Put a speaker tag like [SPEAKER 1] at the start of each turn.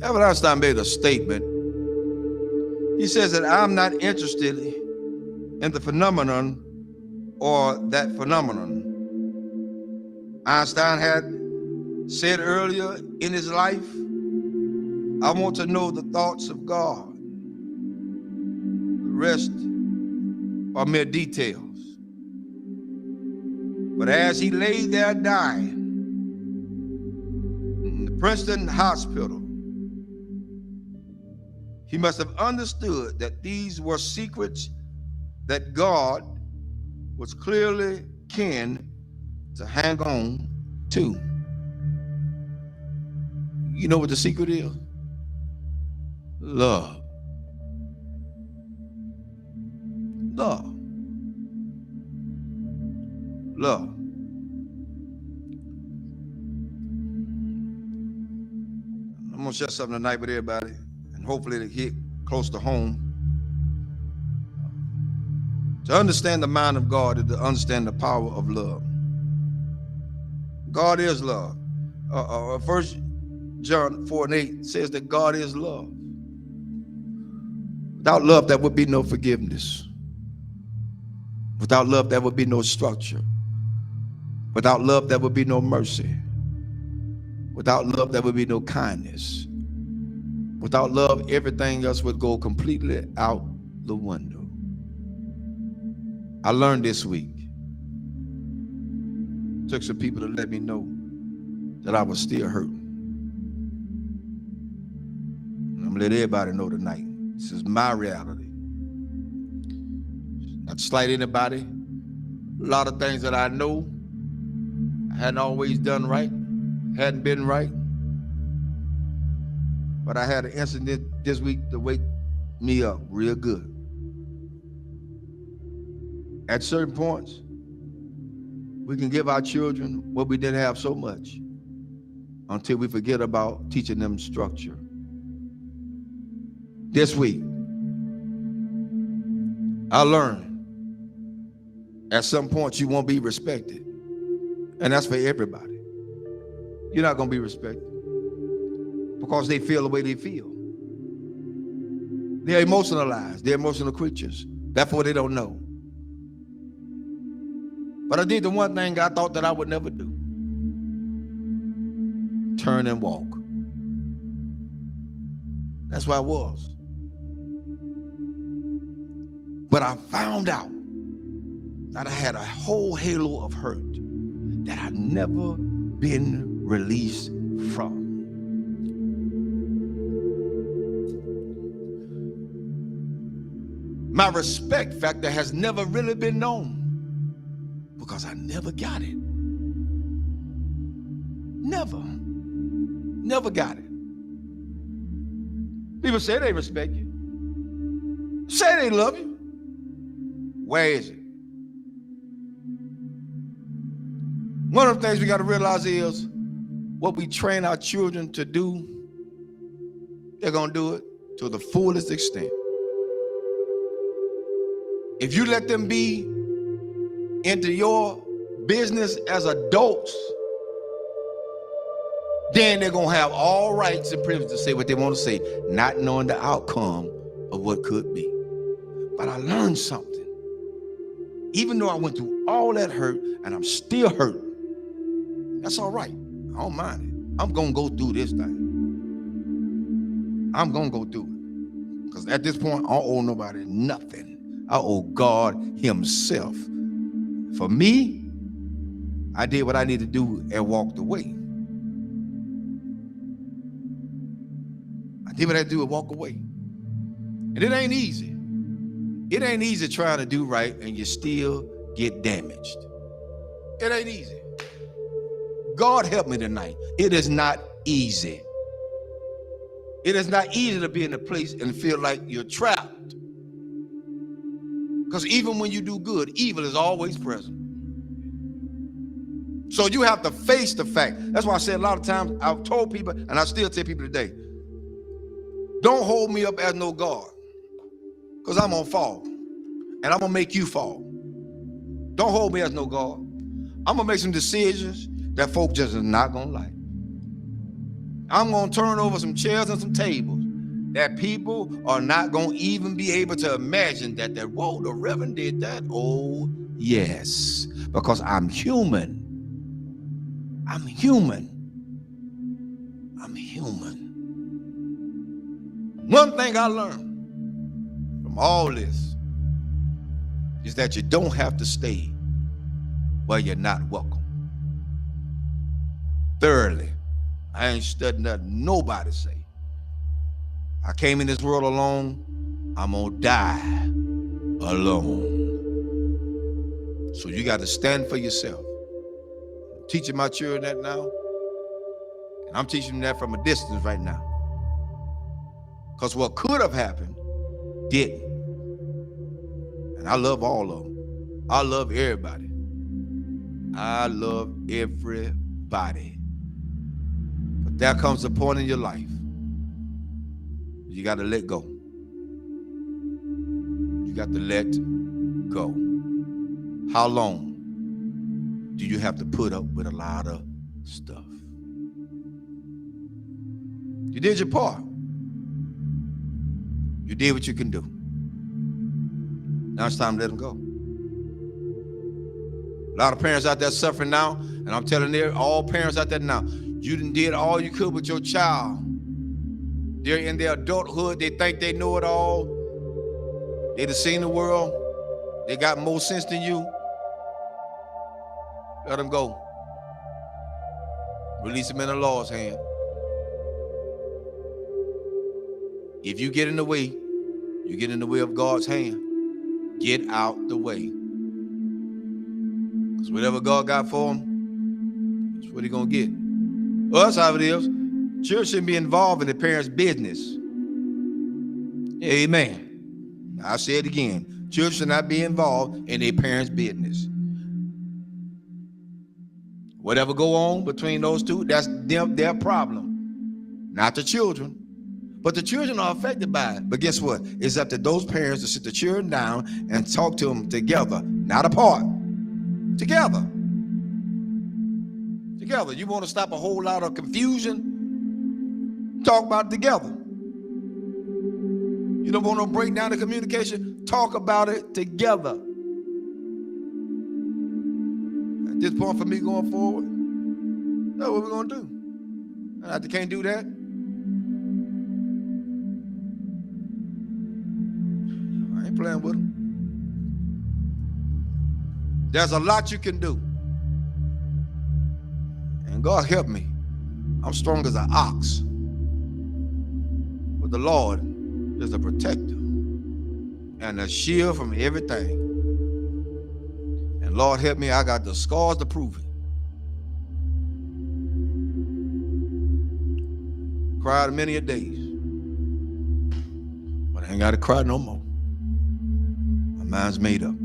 [SPEAKER 1] Albert Einstein made a statement. He says that I'm not interested in the phenomenon or that phenomenon. Einstein had said earlier in his life, I want to know the thoughts of God. The rest are mere details. But as he lay there dying in the Princeton hospital, he must have understood that these were secrets that God was clearly keen to hang on to. You know what the secret is? Love. Love. Love. I'm going to share something tonight with everybody, and hopefully it'll hit close to home. To understand the mind of God is to understand the power of love. God is love. 1 John 4:8 says that God is love. Without love, there would be no forgiveness. Without love, there would be no structure. Without love, there would be no mercy. Without love, there would be no kindness. Without love, everything else would go completely out the window. I learned this week. Took some people to let me know that I was still hurting. And I'm gonna let everybody know tonight. This is my reality. Not to slight anybody. A lot of things that I know I hadn't always done right, hadn't been right. But I had an incident this week to wake me up real good. At certain points, we can give our children what we didn't have so much until we forget about teaching them structure. This week, I learned at some point you won't be respected. And that's for everybody. You're not going to be respected because they feel the way they feel. They're emotionalized. They're emotional creatures. Therefore, they don't know. But I did the one thing I thought that I would never do. Turn and walk. That's where I was. But I found out that I had a whole halo of hurt that I'd never been released from. My respect factor has never really been known because I never got it. Never got it. People say they respect you. Say they love you. Where is it? One of the things we got to realize is what we train our children to do, they're going to do it to the fullest extent. If you let them be into your business as adults, then they're going to have all rights and privileges to say what they want to say, not knowing the outcome of what could be. But I learned something. Even though I went through all that hurt and I'm still hurting, that's all right. I don't mind it. I'm going to go through this thing. I'm going to go through it. Because at this point, I don't owe nobody nothing. I owe God himself. For me, I did what I needed to do and walked away. I did what I had to do and walk away. And it ain't easy. It ain't easy trying to do right and you still get damaged. It ain't easy. God help me tonight. It is not easy. It is not easy to be in a place and feel like you're trapped. Because even when you do good, evil is always present. So you have to face the fact. That's why I said a lot of times, I've told people, and I still tell people today, don't hold me up as no God. Because I'm going to fall. And I'm going to make you fall. Don't hold me as no God. I'm going to make some decisions that folk just are not going to like. I'm going to turn over some chairs and some tables that people are not going to even be able to imagine that, whoa, the Reverend did that. Oh, yes, because I'm human. I'm human. I'm human. One thing I learned from all this is that you don't have to stay where you're not welcome. Thirdly, I ain't studying nothing nobody say. I came in this world alone. I'm gonna die alone. So you got to stand for yourself. I'm teaching my children that now, and I'm teaching them that from a distance right now. Because what could have happened didn't. And I love all of them. I love everybody. I love everybody. But there comes a point in your life you got to let go. You got to let go. How long do you have to put up with a lot of stuff? You did your part. You did what you can do. Now it's time to let them go. A lot of parents out there suffering now, and I'm telling all parents out there now, you done did all you could with your child. They're in their adulthood. They think they know it all. They done seen the world. They got more sense than you. Let them go. Release them in the Lord's hand. If you get in the way, you get in the way of God's hand. Get out the way. Because whatever God got for them, that's what he's going to get. Well, that's how it is. Children shouldn't be involved in the parents' business. Amen. I'll say it again. Children should not be involved in their parents' business. Whatever go on between those two, that's their problem. Not the children. But the children are affected by it. But guess what? It's up to those parents to sit the children down and talk to them together, not apart. Together. Together. You want to stop a whole lot of confusion? Talk about it together. You don't want to break down the communication? Talk about it together. At this point for me going forward, that's what we're going to do. And if they can't do that, I ain't playing with them. There's a lot you can do. And God help me. I'm strong as an ox. But the Lord is a protector and a shield from everything. And Lord help me, I got the scars to prove it. Cried many a days. But I ain't got to cry no more. My mind's made up.